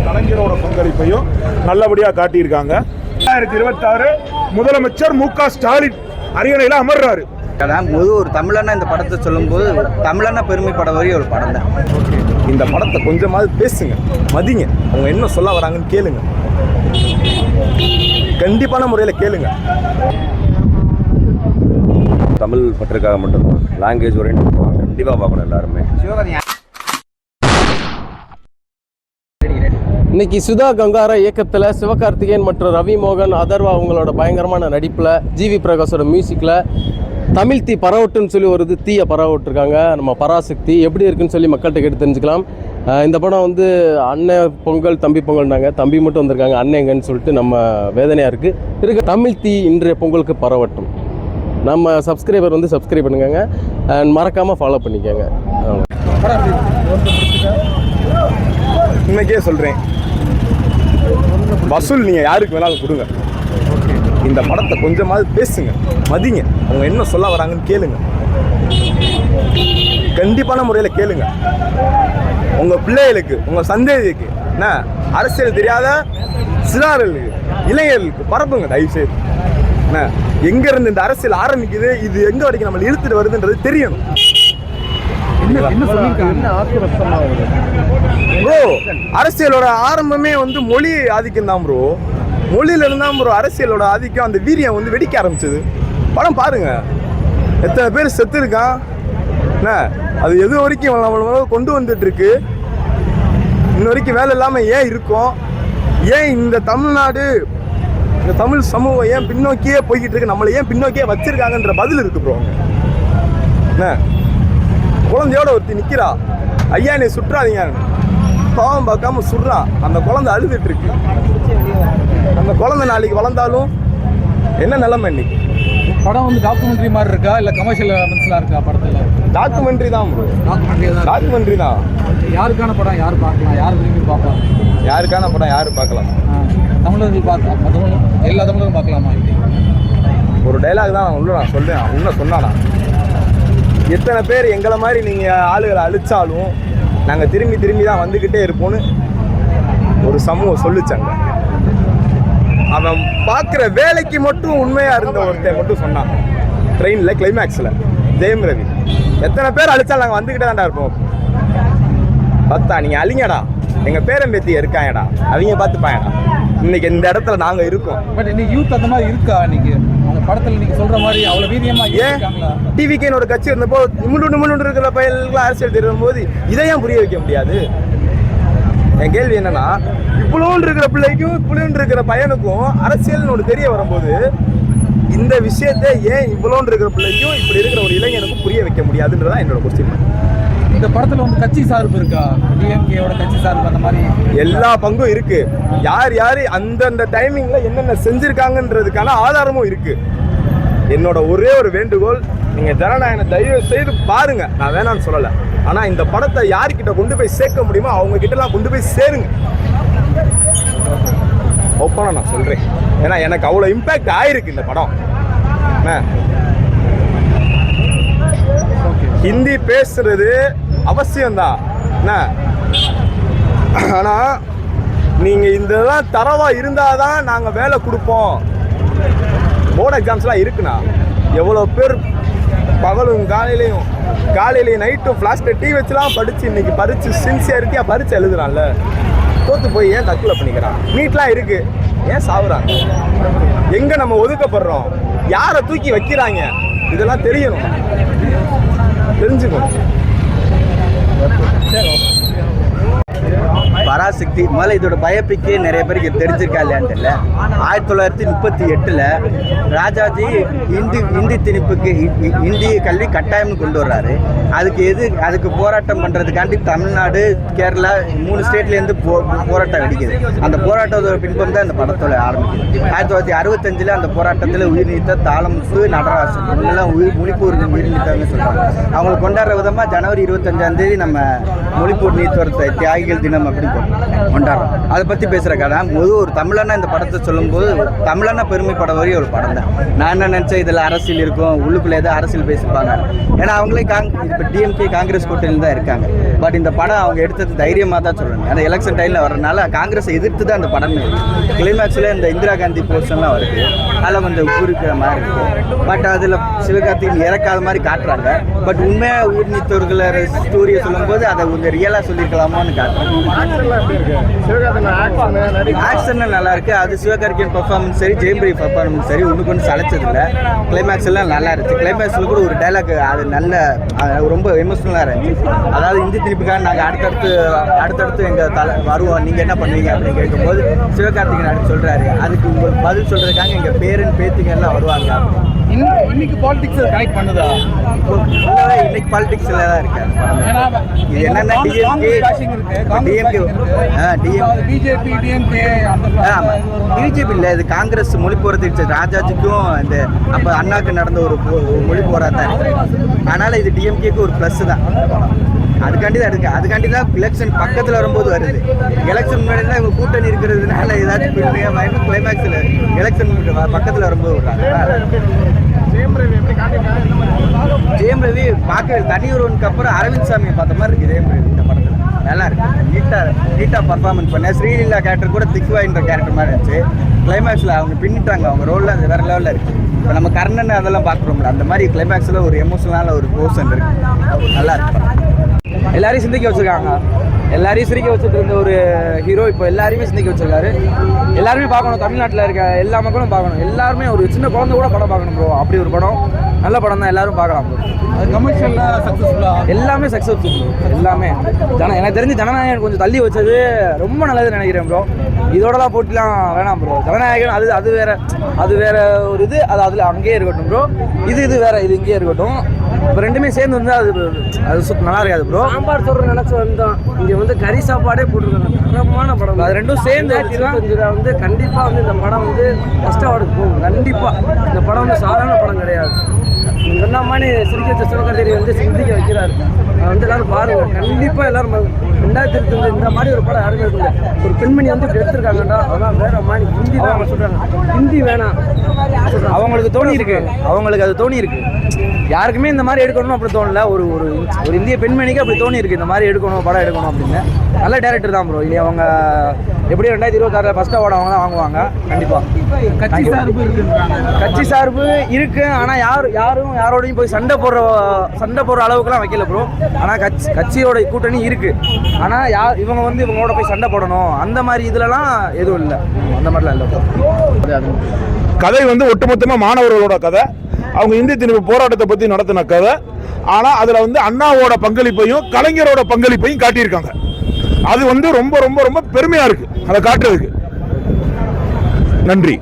கலைஞரோட பங்களிப்பையும் நல்லபடியாக காட்டியிருக்காங்க. 2026 முதலமைச்சர் மு.க. ஸ்டாலின் அரியணையில் அமர்றாரு. ஒரு தமிழனா இந்த படத்தை சொல்லும்போது தமிழனா பெருமைப்பட வரைய ஒரு படம் தான். இந்த படத்தை கொஞ்சமாவது பேசுங்க, மதிங்க, அவங்க என்ன சொல்ல வராங்கன்னு கேளுங்க, கண்டிப்பான முறையில் கேளுங்க. தமிழ் பற்றுக்காக மட்டும்தான், லாங்குவேஜ் ஓரியன்ட் கண்டிப்பாக பார்க்கணும் எல்லாருமே. இன்னைக்கு சுதா கங்காரா இயக்கத்தில் சிவகார்த்திகேயன் மற்றும் ரவி மோகன், அதர்வா அவங்களோட பயங்கரமான நடிப்பில், ஜிவி பிரகாஷோட மியூசிக்கில் தமிழ் தீ பரவட்டுன்னு சொல்லி ஒரு தீயை பரவட்டுருக்காங்க. நம்ம பராசக்தி எப்படி இருக்குன்னு சொல்லி மக்கள்கிட்ட கேட்டு தெரிஞ்சுக்கலாம். இந்த படம் வந்து அண்ணன் பொங்கல் தம்பி பொங்கல்னாங்க, தம்பி மட்டும் வந்திருக்காங்க, அண்ணன் எங்கன்னு சொல்லிட்டு நம்ம வேதனையாக இருக்குது. தமிழ் தீ இன்றைய பொங்கலுக்கு பரவட்டும். நம்ம சப்ஸ்கிரைபர் வந்து சப்ஸ்கிரைப் பண்ணுங்க, மறக்காமல் ஃபாலோ பண்ணிக்கோங்க. இன்னைக்கே சொல்கிறேன், வசூல் நீங்கள் யாருக்கு வேணாலும் கொடுங்க, இந்த படத்தை கொஞ்சமாவது பேசுங்க, மதிங்க, அவங்க என்ன சொல்ல வராங்கன்னு கேளுங்க, கண்டிப்பான முறையில் கேளுங்க. உங்கள் பிள்ளைகளுக்கு, உங்கள் சந்தேகத்துக்கு, என்ன அரசியல் தெரியாத சிறார்களுக்கு, இளைஞர்களுக்கு பரப்புங்க தயவுசெய்து. என்ன எங்கேருந்து இந்த அரசியல் ஆரம்பிக்குது, இது எங்கே வரைக்கும் நம்மளை இழுத்துட்டு வருதுன்றது தெரியணும். ப்ரோ, அரசியலோட ஆரம்பமே வந்து மொழி ஆதிக்கம் தான் ப்ரோ. மொழியில இருந்தா ப்ரோ அரசியலோட ஆதிக்கம், அந்த வீரியம் வந்து வெடிக்க ஆரம்பிச்சது. படம் பாருங்க, எத்தனை பேர் செத்து இருக்கான், என்ன அது எது வரைக்கும் நம்ம கொண்டு வந்துட்டு இருக்கு, இன்ன வரைக்கும் வேலை இல்லாமல் ஏன் இருக்கும், ஏன் இந்த தமிழ்நாடு, இந்த தமிழ் சமூகம் ஏன் பின்னோக்கியே போய்கிட்டு இருக்கு, நம்மளை ஏன் பின்னோக்கியே வச்சிருக்காங்கன்ற பதில் இருக்கு ப்ரோ. என்ன குழந்தையோட ஒருத்தி நிற்கிறா, ஐயா நீ சுற்றாதீங்க, பாவம் பார்க்காம சுடுறா, அந்த குழந்தை அழுதுட்டு இருக்கு. அந்த குழந்தை நாளைக்கு வளர்ந்தாலும் என்ன நிலைமை இன்னைக்கு? படம் வந்து டாக்குமெண்ட்ரி மாதிரி இருக்கா இல்லை கமர்ஷியல் எலமெண்ட்ஸ்லாம் இருக்கா படத்தில்? டாக்குமெண்ட்ரி தான் ப்ரோ, டாக்குமெண்ட்ரி தான். யாருக்கான படம் யார் பார்க்கலாம், யார் விரும்பி பார்க்கலாம்? யாருக்கான படம் யார் பார்க்கலாம்? தமிழர்கள் பார்க்கலாம், எல்லா தமிழரும் பார்க்கலாமா? ஒரு டைலாக் தான் நான் சொல்றேன், இன்னும் சொன்னானா, எத்தனை பேர் எங்களை மாதிரி நீங்கள் ஆளுகளை அழிச்சாலும் நாங்கள் திரும்பி திரும்பி தான் வந்துக்கிட்டே இருப்போம்னு ஒரு சமூகம் சொல்லிச்சாங்க. அவன் பார்க்குற வேலைக்கு மட்டும் உண்மையாக இருந்த ஒருத்தன் மட்டும் சொன்னான் ட்ரெயினில் கிளைமேக்ஸில், ஜெயம் ரவி. எத்தனை பேர் அழிச்சாலும் நாங்கள் வந்துக்கிட்டே தான்டா இருப்போம். பத்தா நீங்கள் அழிங்கடா, எங்கள் பேரம்பேத்தி இருக்காங்கடா, அவங்க பார்த்துப்பாங்கடா. இன்னைக்கு இந்த இடத்துல நாங்கள் இருக்கோம். பட் இன்னைக்கு யூத் அந்த மாதிரி இருக்கா? இன்னைக்கு அந்த படத்தில் நீங்கள் சொல்கிற மாதிரி அவ்வளோ வீரியமாக ஏன் டிவிக்கேன்னு ஒரு கட்சி இருந்தப்போ நிமிண்டு இருக்கிற பயில்கள் அரசியல் தெரியும் போது இதையும் புரிய வைக்க முடியாது? என் கேள்வி என்னன்னா, இவ்வளோன்னு இருக்கிற பிள்ளைக்கும் இவ்வளோன்னு இருக்கிற பையனுக்கும் அரசியல்னு ஒன்று தெரிய வரும்போது இந்த விஷயத்தை ஏன் இவ்வளோன்னு இருக்கிற பிள்ளைக்கும் இப்படி இருக்கிற ஒரு இளைஞனுக்கும் புரிய வைக்க முடியாதுன்றதான் என்னோட கொஸ்டின். இந்த படத்தில் வந்து கட்சி சார்பு இருக்கா? டிஎம்கேயோட கட்சி சார்பு அந்த மாதிரி எல்லா பங்கும் இருக்கு. யார் யார் அந்தந்த டைமிங்ல என்னென்ன செஞ்சிருக்காங்கன்றதுக்கான ஆதாரமும் இருக்கு. என்னோட ஒரே ஒரு வேண்டுகோள், நீங்க ஜனநாயகனை தயவு செய்து பாருங்க, நான் வேணான்னு சொல்லலை. ஆனா இந்த படத்தை யார்கிட்ட கொண்டு போய் சேர்க்க முடியுமோ அவங்க கிட்டலாம் கொண்டு போய் சேருங்க. ஓப்பனா நான் சொல்றேன், ஏன்னா எனக்கு அவ்வளோ இம்பேக்ட் ஆயிருக்கு இந்த படம். ஹிந்தி பேசுறது அவசியம்தான் என்ன, ஆனால் நீங்கள் இதெல்லாம் தரவா இருந்தால் தான் நாங்கள் வேலை கொடுப்போம். போர்டு எக்ஸாம்ஸ்லாம் இருக்குண்ணா, எவ்வளோ பேர் பகலும் காலையிலையும் நைட்டும் ஃப்ளாஷில் டீ வச்சுலாம் படித்து இன்னைக்கு பறித்து சின்சியரிட்டியாக பறித்து எழுதுறான்ல, தோற்று போய் ஏன் தற்கொலை பண்ணிக்கிறான்? நீட்லாம் இருக்குது, ஏன் சாவுறாங்க? எங்கே நம்ம ஒதுக்கப்படுறோம்? யாரை தூக்கி வைக்கிறாங்க? இதெல்லாம் தெரியணும், தெரிஞ்சுக்கணும். பராசக்தி முதல்ல இதோட பயோபிக்கு நிறைய பேருக்கு தெரிஞ்சிருக்கா இல்லையான்னு தெரியல. 1938 ராஜாஜி இந்தி திணிப்புக்கு இந்தி கல்வி கட்டாயம்னு கொண்டு வர்றாரு. அதுக்கு போராட்டம் பண்ணுறதுக்காண்டி தமிழ்நாடு, கேரளா 3 ஸ்டேட்லேருந்து போராட்டம் வெடிக்குது. அந்த போராட்டத்தோட பின்பம் தான் இந்த படத்தோட ஆரம்பிக்குது. 1965 அந்த போராட்டத்தில் உயிர் நீத்த தாளமுத்து, நடராசன் இவங்கெல்லாம் மொழிப்பூர் உயிர் நீத்தாங்கன்னு சொல்கிறாங்க. அவங்களை கொண்டாடுற விதமாக ஜனவரி 25 நம்ம மொழிப்பூர் நீத்தோர் தியாகிகள் தினம் அப்படின்னு கொண்டாடுறோம். அதை பற்றி பேசுகிற கதை ஒரு தமிழனா இந்த படத்தை சொல்லும்போது தமிழனா பெருமைப்பட வரைய ஒரு படம் தான். நான் என்ன நினச்சேன், இதில் அரசியல் இருக்கும், உள்ளுக்குள்ளே ஏதோ அரசியல் பேசியிருப்பாங்க. ஏன்னா அவங்களே இப்போ டிஎம்கே காங்கிரஸ் கூட்டணியில் தான் இருக்காங்க. பட் இந்த படம் அவங்க எடுத்தது தைரியமாக தான் சொல்லணும். ஏன்னா எலெக்ஷன் டைமில் வரனால காங்கிரஸை எதிர்த்து தான் அந்த படமே. கிளைமேக்ஸில் இந்த இந்திரா காந்தி போர்ஷன்லாம் வருது, அதில் கொஞ்சம் உப்புரிக்கிற மாதிரி இருக்குது. பட் அதில் சிவகார்த்திகேயன் இறக்காத மாதிரி காட்டுறாங்க. பட் உண்மையாக உயிர் நீத்தவர்களை ஸ்டோரியை சொல்லும்போது அதை கொஞ்சம் ரியலாக சொல்லியிருக்கலாமோன்னு காட்டுறாங்க. ஆக்ஷன் நல்லா இருக்கு. அது சிவகார்த்திகேயன் பெர்ஃபார்மன்ஸ் சரி, ஜெயம் ரவி பெர்ஃபார்மன்ஸ் சரி, ஒன்று கொஞ்சம் சளைச்சதில்லை. கிளைமேக்ஸ் எல்லாம் நல்லா இருந்துச்சு. கிளைமேக்ஸில் கூட ஒரு டைலாக் அது நல்ல ரொம்ப எமோஷனலாக இருந்துச்சு. அதாவது இந்தி திணிப்புக்காக நாங்கள் அடுத்தடுத்து எங்கள் வருவோம், நீங்கள் என்ன பண்ணுவீங்க அப்படின்னு கேட்கும்போது சிவகார்த்திகேயன் சொல்கிறாரு, அதுக்கு உங்களுக்கு பதில் சொல்கிறதுக்காக எங்கள் பேரன் பேத்திங்க எல்லாம் வருவாங்க. இன்னைக்கு பாலிடிக்ஸ் கனெக்ட் பண்ணுதா? இன்னைக்கு பாலிடிக்ஸ்ல தான் இருக்கு. இது என்னன்னா பிஜேபி இல்லை, இது காங்கிரஸ் மொழி போராட்ட ராஜாஜிக்கும் இந்த அப்போ அண்ணாக்கு நடந்த ஒரு மொழி போராட்டம் இருக்கு. அதனால இது டிஎம்கேக்கு ஒரு ப்ளஸ் தான். அதுக்காண்டி தான் இருக்கு. அதுக்காண்டி தான் எலெக்ஷன் பக்கத்தில் வரும்போது வருது. எலெக்ஷன் முன்னாடி தான் இவங்க கூட்டணி இருக்கிறதுனால ஏதாச்சும் பெருமையாக கிளைமேக்ஸில் எலெக்ஷன் பக்கத்தில் வரும்போது விடுறாங்க. ஜெயம் ரவி பார்க்க தனி ஒருவனுக்கு அப்புறம் அரவிந்த் சாமியை பார்த்த மாதிரி இருக்கு. ஜெயம் ரவி இந்த படத்தில் நல்லா இருக்கு. நீட்டாக பர்ஃபார்மன்ஸ் பண்ண. ஸ்ரீலீலா கேரக்டர் கூட திக்வாயின்ற கேரக்டர் மாதிரி இருந்துச்சு. கிளைமேக்ஸில் அவங்க பின்னிட்டாங்க. அவங்க ரோலில் அது வேறு லெவலில் இருக்குது. இப்போ நம்ம கர்ணன் அதெல்லாம் பார்க்குறோம்ல, அந்த மாதிரி கிளைமேக்ஸில் ஒரு எமோஷனலான ஒரு போர்ஷன் இருக்குது. நல்லா இருக்கு. எல்லாரையும் சிந்திக்க வச்சுருக்காங்க. எல்லாரையும் சிரிக்க வச்சுட்டு இருந்த ஒரு ஹீரோ இப்போ எல்லாரையுமே சிந்திக்க வச்சிருக்காரு. எல்லாருமே பார்க்கணும். தமிழ்நாட்டில் இருக்க எல்லா மக்களும் பார்க்கணும். எல்லாருமே ஒரு சின்ன குழந்தை கூட படம் பார்க்கணும் ப்ரோ. அப்படி ஒரு படம், நல்ல படம் தான், எல்லாரும் பார்க்கலாம் ப்ரோ. அது கமர்ஷியலாக சக்ஸஸ்ஃபுல்லாக எல்லாமே சக்ஸஸ்ஃபுல் எல்லாமே. எனக்கு தெரிஞ்சு ஜனநாயகன் கொஞ்சம் தள்ளி வச்சது ரொம்ப நல்லதுன்னு நினைக்கிறேன் ப்ரோ. இதோடலாம் போட்டிலாம் வேணாம் ப்ரோ. ஜனநாயகன் அது வேற ஒரு இது, அது அதில் அங்கேயே இருக்கட்டும் ப்ரோ. இது வேற, இது இங்கேயே இருக்கட்டும். இப்போ ரெண்டுமே சேர்ந்து வந்து அது நல்லா இருக்காது ப்ரோ. சாம்பார் சொல்ற நினைச்சு வந்தோம். இங்கே வந்து கறி சாப்பாடே போட்டுருக்காங்க. தரமான படம். அது ரெண்டும் சேர்ந்து வந்து கண்டிப்பாக வந்து இந்த படம் வந்து ஃபர்ஸ்ட் அவார்டுக்கு போகும். கண்டிப்பாக இந்த படம் வந்து சாதாரண படம் கிடையாது. சொன்ன மாதிரி சிரிக்க வச்ச சிவகார்த்திகேயன் வந்து சிந்திக்க வைக்கிறாரு. வந்து எல்லாரும் பாருங்க. கண்டிப்பாக எல்லாரும் 2025 இந்த மாதிரி ஒரு படம் யாருமே இருக்குங்க. ஒரு பெண்மணி வந்து இப்படி எடுத்திருக்காங்கடா, அதான் வேற மாதிரி ஹிந்தி தான் அவங்க சொல்றாங்க. ஹிந்தி வேணாம், அவங்களுக்கு தோணி இருக்கு. அவங்களுக்கு அது தோணி இருக்கு. யாருக்குமே இந்த மாதிரி எடுக்கணும் அப்படி தோணல. ஒரு இந்திய பெண்மணிக்கு அப்படி தோணி இருக்கு, இந்த மாதிரி எடுக்கணும், படம் எடுக்கணும் அப்படின்னு. நல்ல டேரக்டர் தான் ப்ரோ. இனி அவங்க எப்படி 2026 ஃபர்ஸ்ட் அவார்டு அவங்க தான் வாங்குவாங்க கண்டிப்பாக. கட்சி சார்பு இருக்கு. ஆனால் யாரும் யாரோடையும் போய் சண்டை போடுற அளவுக்குலாம் வைக்கல ப்ரோ. ஆனால் கட்சியோட கூட்டணி இருக்கு. ஆனால் இவங்க வந்து இவங்களோட போய் சண்டை போடணும் அந்த மாதிரி இதுலலாம் எதுவும் இல்லை. அந்த மாதிரிலாம் இல்லை ப்ரோ. கதை வந்து ஒட்டுமொத்தமாக மாணவர்களோட கதை. அவங்க இந்தி திணிப்பு போராட்டத்தை பற்றி நடத்தின கதை. ஆனால் அதில் வந்து அண்ணாவோட பங்களிப்பையும் கலைஞரோட பங்களிப்பையும் காட்டியிருக்காங்க. அது வந்து ரொம்ப ரொம்ப ரொம்ப பெருமையாக இருக்குது அதை காட்டுறதுக்கு. நன்றி.